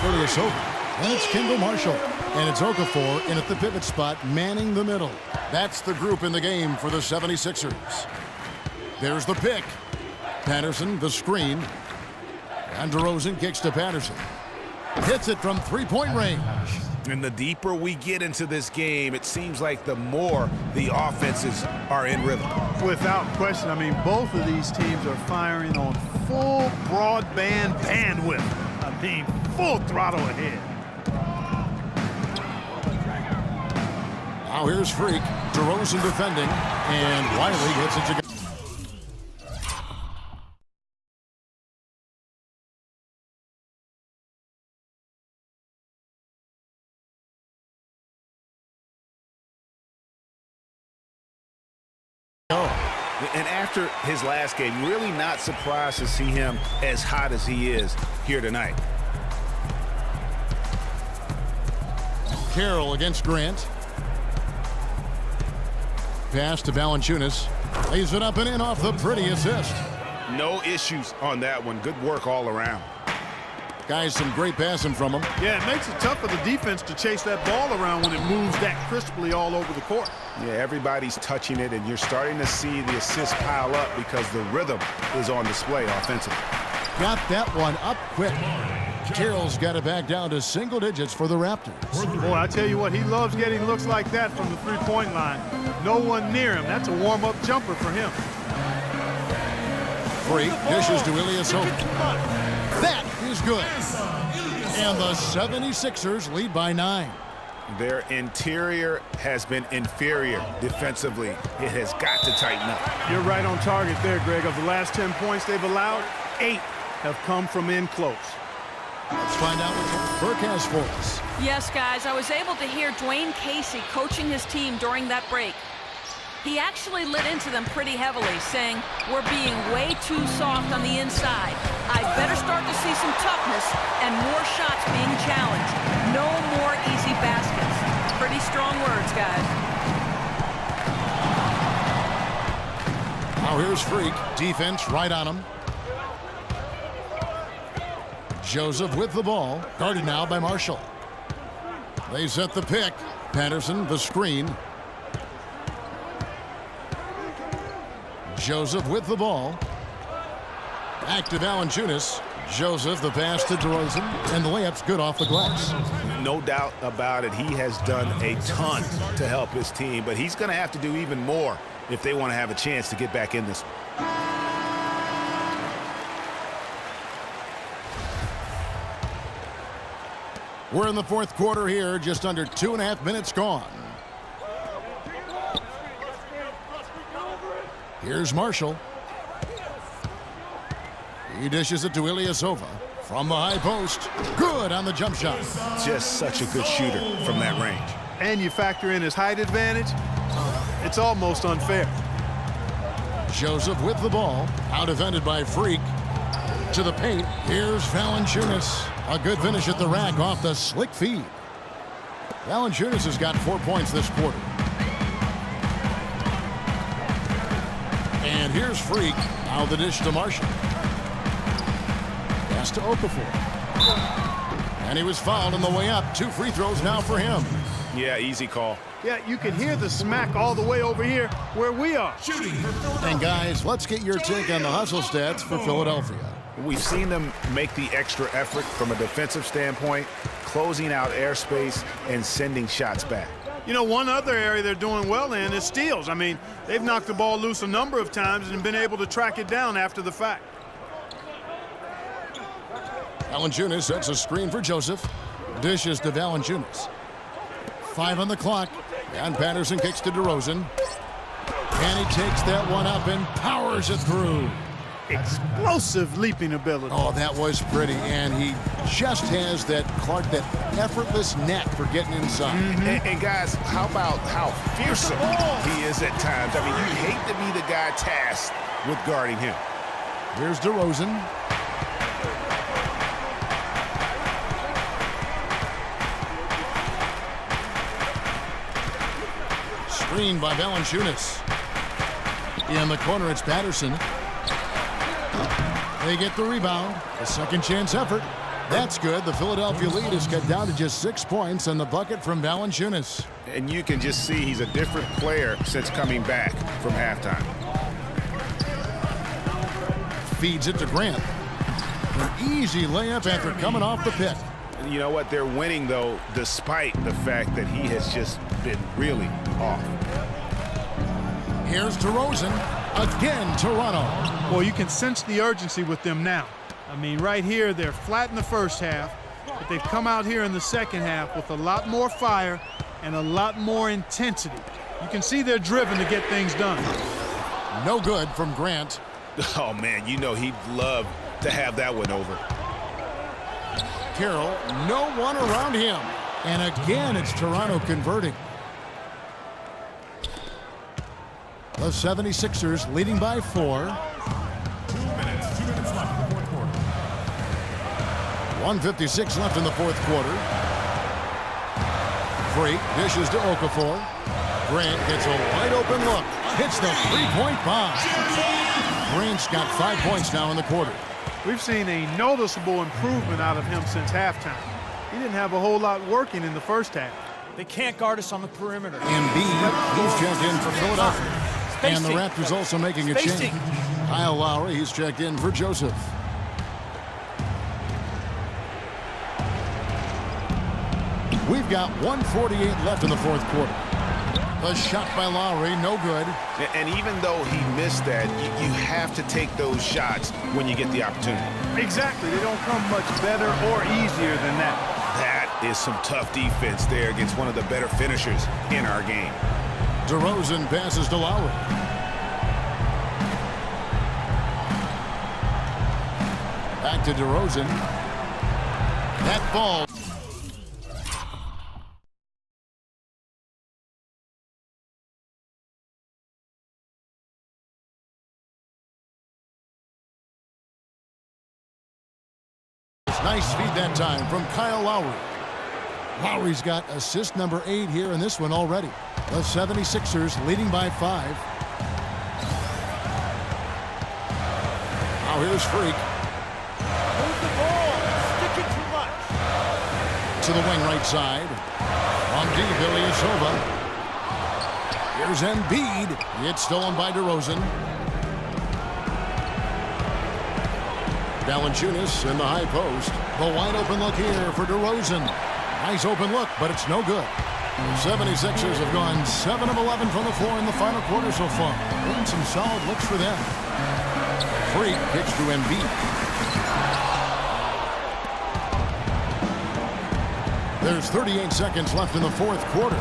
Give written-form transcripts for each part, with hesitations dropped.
Ilyasova. And it's Kendall Marshall. And it's Okafor in at the pivot spot, manning the middle. That's the group in the game for the 76ers. There's the pick. Patterson, the screen. And DeRozan kicks to Patterson. Hits it from three-point range. And the deeper we get into this game, it seems like the more the offenses are in rhythm. Without question, I mean, both of these teams are firing on full broadband bandwidth. I mean, full throttle ahead. Now here's Freak. DeRozan defending. And Wiley gets it to go. And after his last game, really not surprised to see him as hot as he is here tonight. Carroll against Grant. Pass to Valanciunas. Lays it up and in off the pretty assist. No issues on that one. Good work all around. Guys, some great passing from him. Yeah, it makes it tough for the defense to chase that ball around when it moves that crisply all over the court. Yeah, everybody's touching it, and you're starting to see the assists pile up because the rhythm is on display offensively. Got that one up quick. Carroll's got it back down to single digits for the Raptors. Boy, I tell you what, he loves getting looks like that from the three-point line. No one near him. That's a warm-up jumper for him. Freak dishes to Ilyasova. That is good. And the 76ers lead by 9. Their interior has been inferior defensively. It has got to tighten up. You're right on target there, Greg. Of the last 10 points they've allowed, 8 have come from in close. Let's find out what Burke has for us. Yes, guys, I was able to hear Dwayne Casey coaching his team during that break. He actually lit into them pretty heavily, saying, "We're being way too soft on the inside. I better start to see some toughness and more shots being challenged. No more easy baskets." Pretty strong words, guys. Now here's Freak. Defense right on him. Joseph with the ball. Guarded now by Marshall. They set the pick. Patterson, the screen. Joseph with the ball. Back to Valanciunas. Joseph, the pass to DeRozan. And the layup's good off the glass. No doubt about it. He has done a ton to help his team, but he's going to have to do even more if they want to have a chance to get back in this one. We're in the fourth quarter here, just under 2.5 minutes gone. Here's Marshall. He dishes it to Ilyasova from the high post. Good on the jump shot. Just such a good shooter from that range. And you factor in his height advantage, it's almost unfair. Joseph with the ball. Out defended by Freak. To the paint. Here's Valanciunas. A good finish at the rack off the slick feed. Valanciunas has got 4 points this quarter. And here's Freak. Now the dish to Marshall. Pass to Okafor. And he was fouled on the way up. 2 free throws now for him. Yeah, easy call. Yeah, you can hear the smack all the way over here where we are. And guys, let's get your take on the hustle stats for Philadelphia. We've seen them make the extra effort from a defensive standpoint, closing out airspace and sending shots back. You know, one other area they're doing well in is steals. I mean, they've knocked the ball loose a number of times and been able to track it down after the fact. Valanciunas sets a screen for Joseph. Dishes to Valanciunas. 5 on the clock. And Patterson kicks to DeRozan. And he takes that one up and powers it through. Explosive leaping ability. Oh, that was pretty. And he just has that effortless knack for getting inside. And guys, how about how fearsome he is at times? I mean, you hate to be the guy tasked with guarding him. Here's DeRozan. Screen by Valanciunas. In the corner, it's Patterson. They get the rebound. A second chance effort. That's good. The Philadelphia lead is cut down to just 6 points, and the bucket from Valanciunas. And you can just see he's a different player since coming back from halftime. Feeds it to Grant. An easy layup after coming off the pick. And you know what? They're winning, though, despite the fact that he has just been really off. Here's DeRozan. Again, Toronto. Well, you can sense the urgency with them now. I mean, right here, they're flat in the first half, but they've come out here in the second half with a lot more fire and a lot more intensity. You can see they're driven to get things done. No good from Grant. Oh, man, you know he'd love to have that one over. Carroll, no one around him. And again, it's Toronto converting. The 76ers leading by 4. 2 minutes left in the fourth quarter. 1:56 left in the fourth quarter. Freak dishes to Okafor. Grant gets a wide open look. Hits the three-point bomb. Grant's got 5 points now in the quarter. We've seen a noticeable improvement out of him since halftime. He didn't have a whole lot working in the first half. They can't guard us on the perimeter. Embiid, he's checked in for Philadelphia. Spacing. And the Raptors also making a change. Kyle Lowry, he's checked in for Joseph. We've got 1:48 left in the fourth quarter. A shot by Lowry, no good. And even though he missed that, you have to take those shots when you get the opportunity. Exactly. They don't come much better or easier than that. That is some tough defense there against one of the better finishers in our game. DeRozan passes to Lowry. Back to DeRozan. That ball. Nice feed that time from Kyle Lowry. Lowry's got assist number 8 here in this one already. The 76ers leading by 5. Now here's Freak. Move the ball. Stick it too much. To the wing right side. On D, Ilyasova. Here's Embiid. It's stolen by DeRozan. Valanciunas in the high post. The wide open look here for DeRozan. Nice open look, but it's no good. The 76ers have gone 7 of 11 from the floor in the final quarter so far. Been some solid looks for them. Freak pitch to Embiid. There's 38 seconds left in the fourth quarter.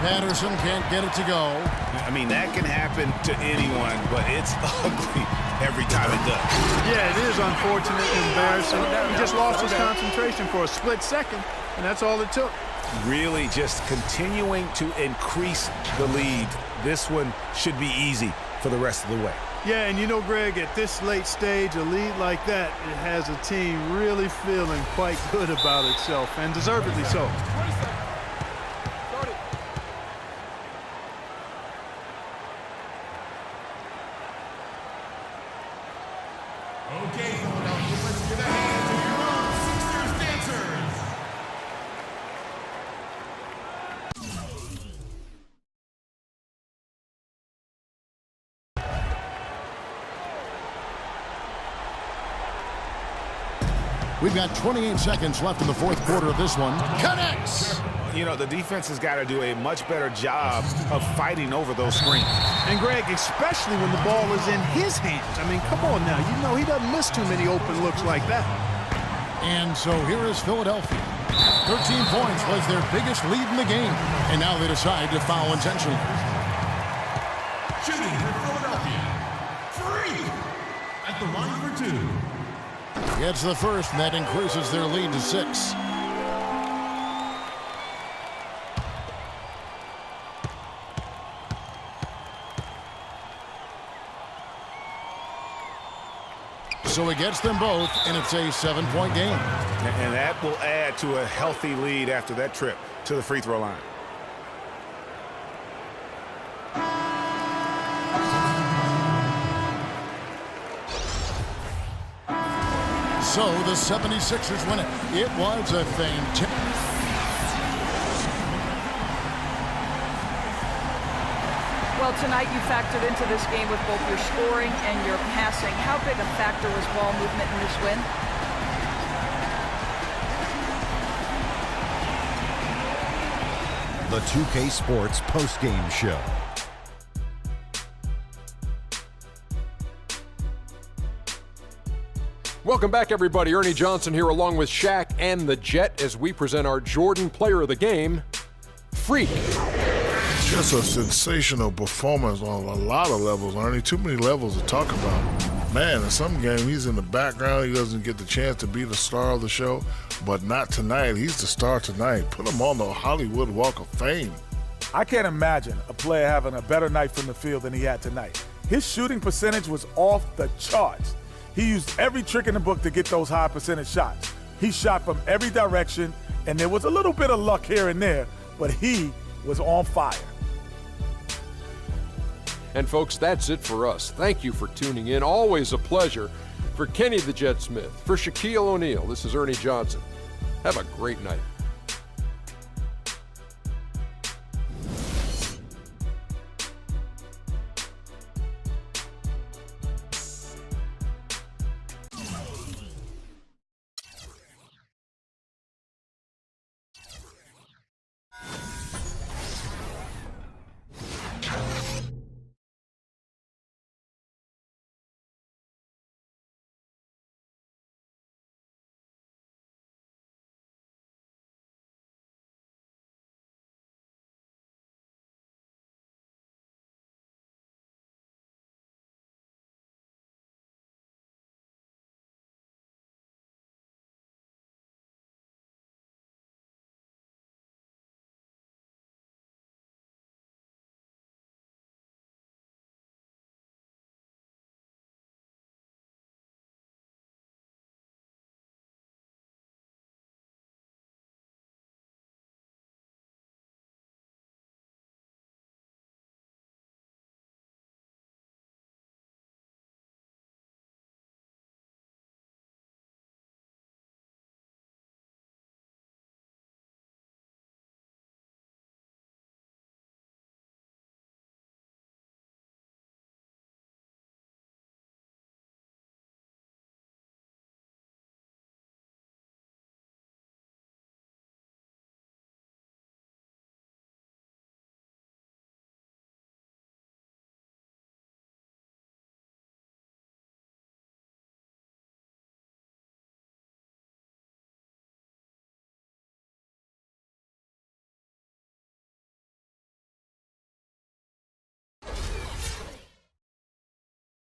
Patterson can't get it to go. I mean, that can happen to anyone, but it's ugly every time it does. Yeah, it is unfortunate and embarrassing. He just lost his concentration for a split second, and that's all it took. Really just continuing to increase the lead. This one should be easy for the rest of the way. Yeah, and you know, Greg, at this late stage, a lead like that, it has a team really feeling quite good about itself, and deservedly so. Okay, Philadelphia, let's give a hand to your Sixers dancers. We've got 28 seconds left in the fourth quarter of this one. Connects! You know, the defense has got to do a much better job of fighting over those screens. And Greg, especially when the ball is in his hands. I mean, come on now. You know he doesn't miss too many open looks like that. And so here is Philadelphia. 13 points was their biggest lead in the game. And now they decide to foul intentionally. Shooting for Philadelphia. Free at the line for 2. Gets the first, and that increases their lead to 6. So he gets them both, and it's a 7-point game. And that will add to a healthy lead after that trip to the free throw line. so the 76ers win it. It was a fantastic. Well, tonight you factored into this game with both your scoring and your passing. How big a factor was ball movement in this win? The 2K Sports postgame show. Welcome back, everybody. Ernie Johnson here along with Shaq and the Jet as we present our Jordan Player of the Game, Freak. Just a sensational performance on a lot of levels, Ernie. Too many levels to talk about. Man, in some game, he's in the background. He doesn't get the chance to be the star of the show, but not tonight. He's the star tonight. Put him on the Hollywood Walk of Fame. I can't imagine a player having a better night from the field than he had tonight. His shooting percentage was off the charts. He used every trick in the book to get those high percentage shots. He shot from every direction, and there was a little bit of luck here and there, but he was on fire. And folks, that's it for us. Thank you for tuning in. Always a pleasure. For Kenny the Jet Smith, for Shaquille O'Neal, this is Ernie Johnson. Have a great night.